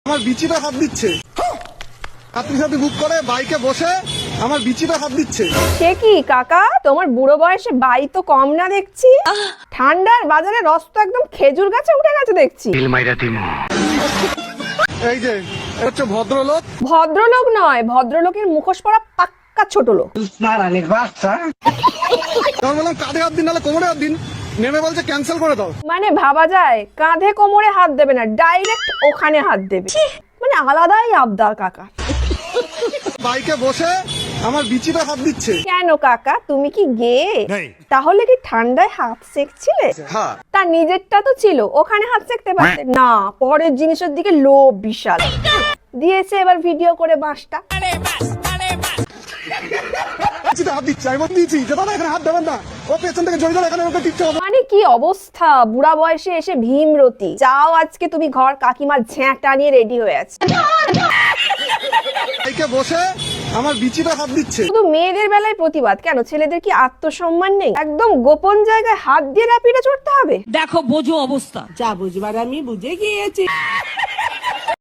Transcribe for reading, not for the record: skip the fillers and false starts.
আমার বিচিটা হাত দিচ্ছে। ছাত্রী সাথী বুক করে বাইকে বসে আমার বিচিটা হাত দিচ্ছে। সে কি কাকা, তোমার বুড়ো বয়সে বাই তো কম না দেখছি। ঠান্ডার বাজারে রস তো একদম খেজুর গাছে উঠে গেছে দেখছি। এই যে এটা হচ্ছে ভদ্রলোক। ভদ্রলোক নয়, ভদ্রলোকের মুখোশ পরা পাক্কা ছোট লোক। আমি বললাম কাঁধে হাত দিন, নাহলে কোমরে হাত দিন। নেমে বলছে ক্যান্সেল করে দাও। মানে ভাবা যায়, কাঁধে কোমরে হাত দেবে না, ডাইরেক্ট ওখানে হাত দেবে। মানে আলাদাই আবদার কাকা। বাইকে বসে আমার বিচিটা হাত দিচ্ছে। কেন কাকা, তুমি কি গে? তাহলে কি ঠান্ডায় হাত সেকছিলে? হ্যাঁ। তার নিজেরটা তো ছিল, ওখানে হাত সেকতে পারতে না। পরের জিনিসের দিকে লোভ বিশাল। দিয়েছে এবার ভিডিও করে বাঁশটা। বিচিতে হাত দিচ্ছে, আমি দিয়েছি যে দাদা এখানে হাত দেবেন না, ও পেছন থেকে জড়িয়ে ধরে এখানে ওকে টিপতে হবে। মানে কি অবস্থা, বুড়া বয়সে এসে ভীমরতি। যাও আজকে তুমি ঘর, কাকিমার ঝ্যাঁটা নিয়ে রেডি হয়ে আছে। বাইকে বসে আমার বিচিটা হাত দিচ্ছে। শুধু মেয়েদের বেলায় প্রতিবাদ কেন, ছেলেদের কি আত্মসম্মান নেই? একদম গোপন জায়গায় হাত দিয়ে র্যাপিডে চড়তে হবে। দেখো বোঝো অবস্থা। যা বুঝবার আমি বুঝে গিয়েছি।